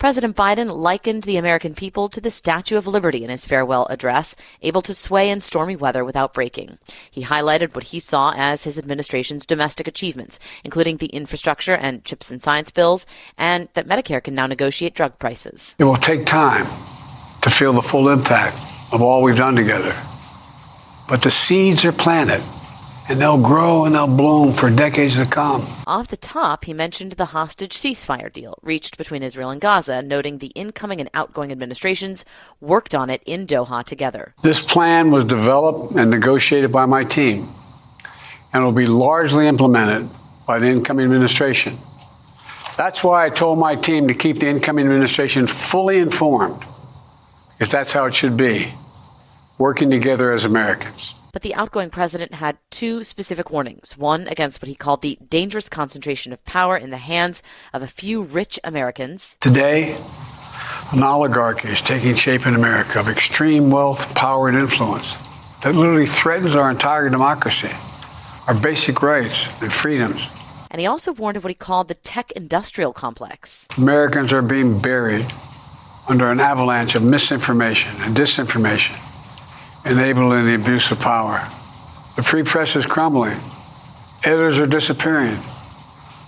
President Biden likened the American people to the Statue of Liberty in his farewell address, able to sway in stormy weather without breaking. He highlighted what he saw as his administration's domestic achievements, including the infrastructure and chips and science bills, and that Medicare can now negotiate drug prices. It will take time to feel the full impact of all we've done together. But the seeds are planted, and they'll grow and they'll bloom for decades to come. Off the top, he mentioned the hostage ceasefire deal reached between Israel and Gaza, noting the incoming and outgoing administrations worked on it in Doha together. This plan was developed and negotiated by my team, and will be largely implemented by the incoming administration. That's why I told my team to keep the incoming administration fully informed, because that's how it should be, working together as Americans. But the outgoing president had two specific warnings, one against what he called the dangerous concentration of power in the hands of a few rich Americans. Today, an oligarchy is taking shape in America of extreme wealth, power, and influence that literally threatens our entire democracy, our basic rights and freedoms. And he also warned of what he called the tech industrial complex. Americans are being buried under an avalanche of misinformation and disinformation, enabling the abuse of power. The free press is crumbling. Editors are disappearing.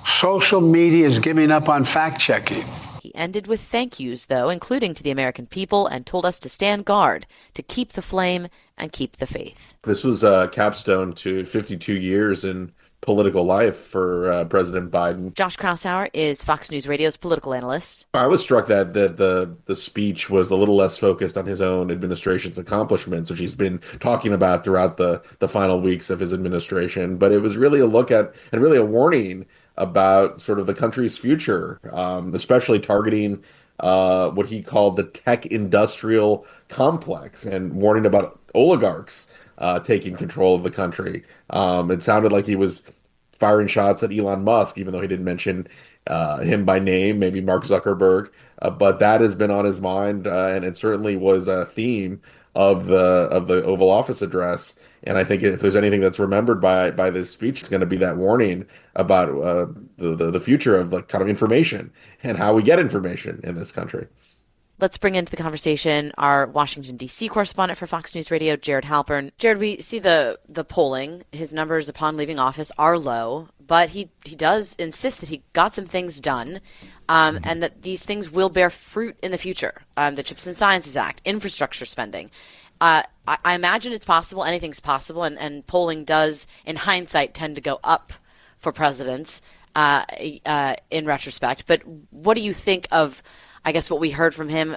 Social media is giving up on fact-checking. He ended with thank yous, though, including to the American people, and told us to stand guard, to keep the flame and keep the faith. This was a capstone to 52 years in political life for President Biden. Josh Kraushaar is Fox News Radio's political analyst. I was struck that the speech was a little less focused on his own administration's accomplishments, which he's been talking about throughout the final weeks of his administration. But it was really a look at and really a warning about sort of the country's future, especially targeting what he called the tech industrial complex and warning about oligarchs taking control of the country. It sounded like he was firing shots at Elon Musk, even though he didn't mention him by name, maybe Mark Zuckerberg. But that has been on his mind, and it certainly was a theme of the Oval Office address. And I think if there's anything that's remembered by this speech, it's going to be that warning about the future of kind of information and how we get information in this country. Let's bring into the conversation our Washington, D.C. correspondent for Fox News Radio, Jared Halpern. Jared, we see the polling. His numbers upon leaving office are low, but he does insist that he got some things done and that these things will bear fruit in the future. The Chips and Sciences Act, infrastructure spending. I imagine it's possible. Anything's possible. And polling does, in hindsight, tend to go up for presidents in retrospect. But what do you think of, I guess, what we heard from him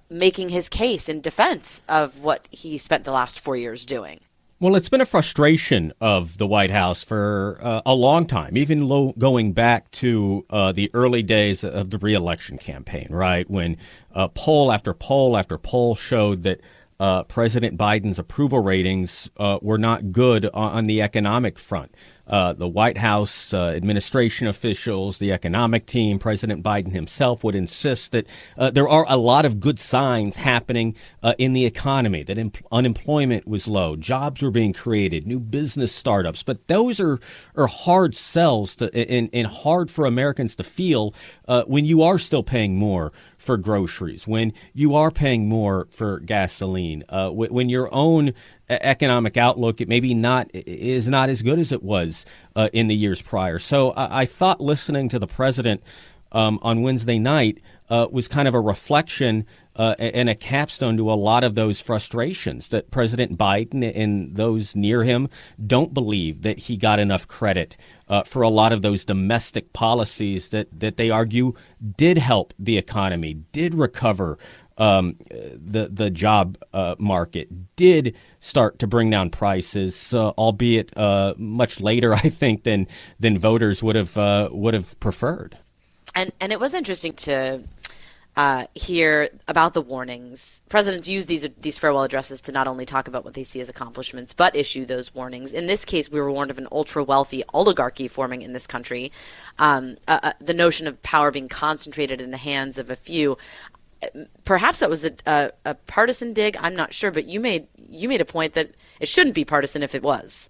making his case in defense of what he spent the last 4 years doing? Well, it's been a frustration of the White House for a long time, even going back to the early days of the reelection campaign, right? When poll after poll after poll showed that President Biden's approval ratings were not good on the economic front. The White House administration officials, the economic team, President Biden himself would insist that there are a lot of good signs happening in the economy, that unemployment was low, jobs were being created, new business startups. But those are hard sells and hard for Americans to feel when you are still paying more for groceries, when you are paying more for gasoline, when your own economic outlook it maybe is not as good as it was in the years prior. So I thought listening to the president on Wednesday night was kind of a reflection and a capstone to a lot of those frustrations that President Biden and those near him don't believe that he got enough credit for a lot of those domestic policies that they argue did help the economy, did recover the job market, did start to bring down prices, albeit much later, I think, than voters would have preferred. And it was interesting to hear about the warnings. Presidents use these farewell addresses to not only talk about what they see as accomplishments, but issue those warnings. In this case, we were warned of an ultra-wealthy oligarchy forming in this country, the notion of power being concentrated in the hands of a few. Perhaps that was a partisan dig. I'm not sure, but you made a point that it shouldn't be partisan if it was.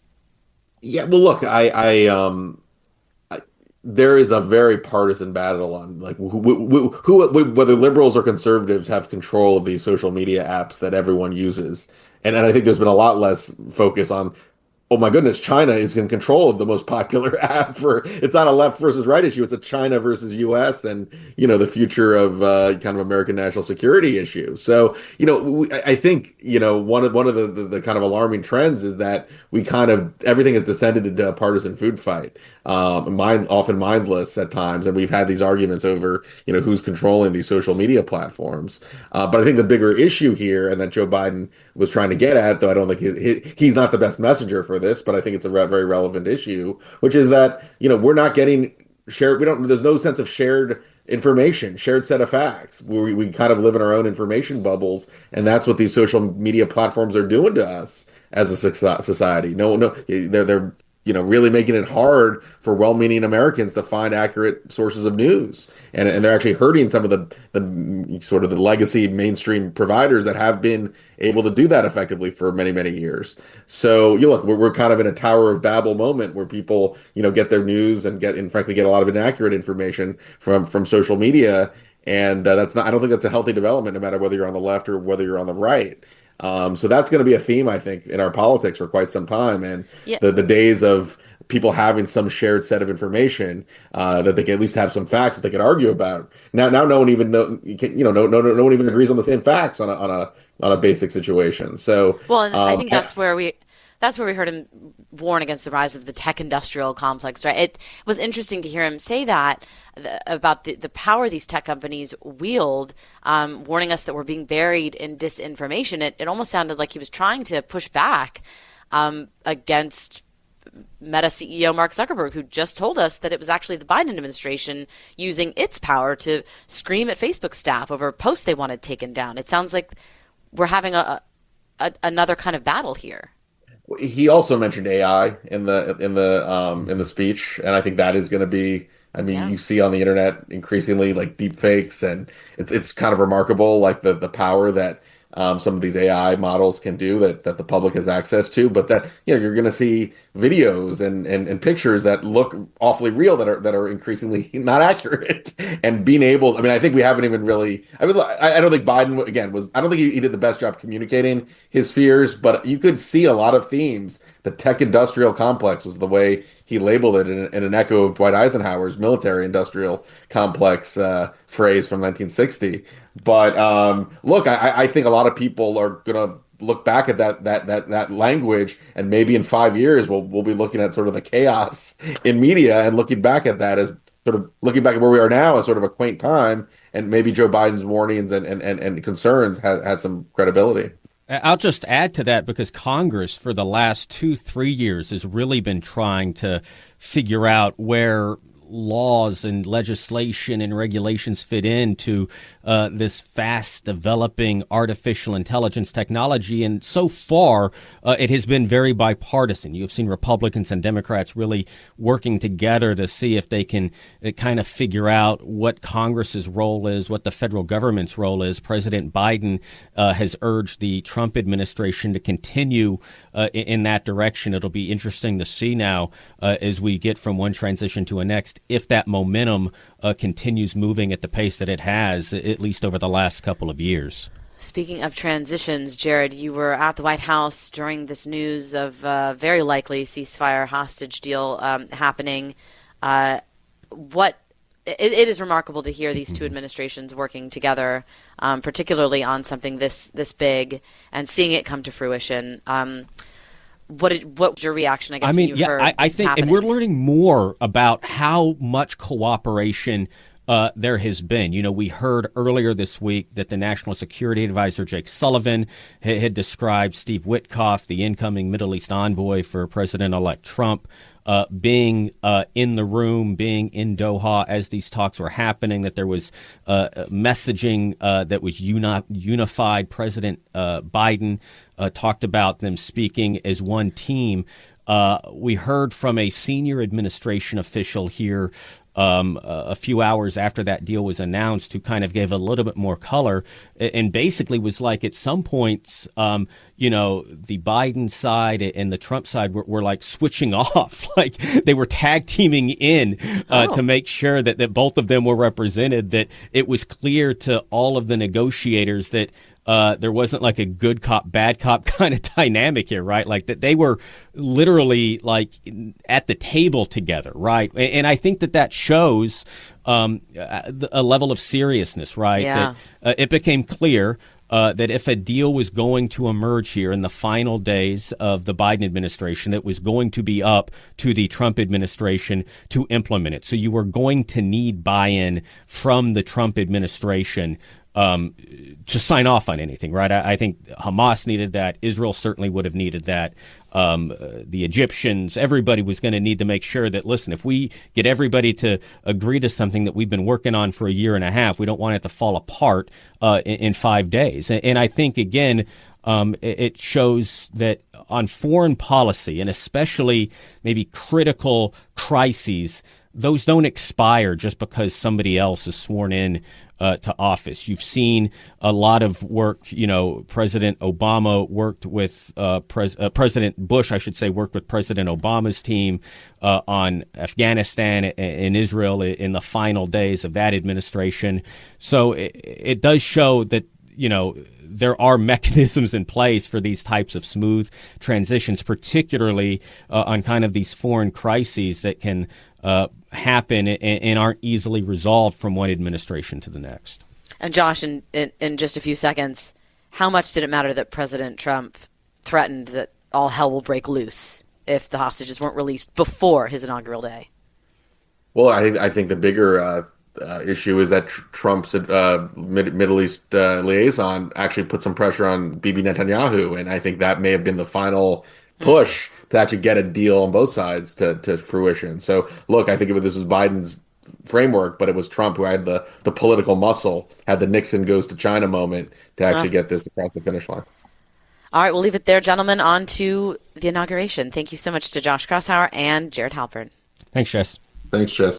Yeah, well, look, there is a very partisan battle on like whether liberals or conservatives have control of these social media apps that everyone uses. And I think there's been a lot less focus on, oh my goodness, China is in control of the most popular app for, it's not a left versus right issue. It's a China versus US and, the future of kind of American national security issue. So, I think, one of the kind of alarming trends is that we kind of, everything has descended into a partisan food fight, often mindless at times. And we've had these arguments over, who's controlling these social media platforms. But I think the bigger issue here, and that Joe Biden was trying to get at, though I don't think he's not the best messenger for this, but I think it's a very relevant issue, which is that, we're not getting shared. There's no sense of shared information, shared set of facts. We kind of live in our own information bubbles. And that's what these social media platforms are doing to us as a society. No, they're really making it hard for well-meaning Americans to find accurate sources of news. And they're actually hurting some of the sort of the legacy mainstream providers that have been able to do that effectively for many, many years. So look, we're kind of in a Tower of Babel moment where people, get their news and frankly get a lot of inaccurate information from social media. And that's not, I don't think that's a healthy development, no matter whether you're on the left or whether you're on the right. So that's going to be a theme, I think, in our politics for quite some time. And the days of people having some shared set of information that they can at least have some facts that they can argue about. Now no one even no one even agrees on the same facts on a basic situation. So well, and I think that's where we heard him warn against the rise of the tech industrial complex, right? It was interesting to hear him say that about the power these tech companies wield, warning us that we're being buried in disinformation. It almost sounded like he was trying to push back against Meta CEO Mark Zuckerberg, who just told us that it was actually the Biden administration using its power to scream at Facebook staff over posts they wanted taken down. It sounds like we're having another kind of battle here. He also mentioned AI in the speech, and I think that is going to be. I mean, you see on the internet increasingly like deep fakes, and it's kind of remarkable, like the power that some of these AI models can do that the public has access to. But that you're going to see videos and pictures that look awfully real that are increasingly not accurate, and being able. I mean, I think we haven't even really. I mean, I don't think Biden again was. I don't think he did the best job communicating his fears, but you could see a lot of themes. The tech industrial complex was the way he labeled it in an echo of Dwight Eisenhower's military industrial complex phrase from 1960. But look, I think a lot of people are going to look back at that language, and maybe in 5 years we'll be looking at sort of the chaos in media and looking back at that as sort of looking back at where we are now as sort of a quaint time, and maybe Joe Biden's warnings and concerns had some credibility. I'll just add to that, because Congress for the last 2-3 years has really been trying to figure out where laws and legislation and regulations fit into this fast developing artificial intelligence technology. And so far, it has been very bipartisan. You've seen Republicans and Democrats really working together to see if they can kind of figure out what Congress's role is, what the federal government's role is. President Biden has urged the Trump administration to continue in that direction. It'll be interesting to see now as we get from one transition to a next, if that momentum continues moving at the pace that it has, at least over the last couple of years. Speaking of transitions, Jared, you were at the White House during this news of very likely ceasefire hostage deal happening. It is remarkable to hear these two administrations working together, particularly on something this big, and seeing it come to fruition. What was your reaction, I guess, when you heard I think, happening? And we're learning more about how much cooperation there has been. We heard earlier this week that the National Security Advisor, Jake Sullivan, had described Steve Witkoff, the incoming Middle East envoy for President-elect Trump, being in the room, being in Doha as these talks were happening, that there was messaging that was unified. President Biden talked about them speaking as one team. We heard from a senior administration official here a few hours after that deal was announced, who kind of gave a little bit more color and basically was like, at some points, the Biden side and the Trump side were like switching off, like they were tag teaming in to make sure that both of them were represented, that it was clear to all of the negotiators that there wasn't like a good cop, bad cop kind of dynamic here, right? Like that they were literally like at the table together, right? And I think that shows a level of seriousness, right? Yeah. That it became clear that if a deal was going to emerge here in the final days of the Biden administration, it was going to be up to the Trump administration to implement it. So you were going to need buy-in from the Trump administration to sign off on anything, right? I think Hamas needed that. Israel certainly would have needed that. The Egyptians, everybody was going to need to make sure that, listen, if we get everybody to agree to something that we've been working on for a year and a half, we don't want it to fall apart in 5 days. And I think, again, it shows that on foreign policy, and especially maybe critical crises, those don't expire just because somebody else is sworn in to office. You've seen a lot of work. President Obama worked with President Bush, I should say, worked with President Obama's team on Afghanistan and Israel in the final days of that administration. So it does show that, there are mechanisms in place for these types of smooth transitions, particularly on kind of these foreign crises that can happen and aren't easily resolved from one administration to the next. And Josh, in just a few seconds, how much did it matter that President Trump threatened that all hell will break loose if the hostages weren't released before his inaugural day? Well, I think the bigger issue is that Trump's Middle East liaison actually put some pressure on Bibi Netanyahu, and I think that may have been the final push to actually get a deal on both sides to fruition. So, look, I think this was Biden's framework, but it was Trump who had the political muscle, had the Nixon goes to China moment to actually get this across the finish line. All right, we'll leave it there, gentlemen. On to the inauguration. Thank you so much to Josh Kraushaar and Jared Halpern. Thanks, Jess. Thanks, Jess.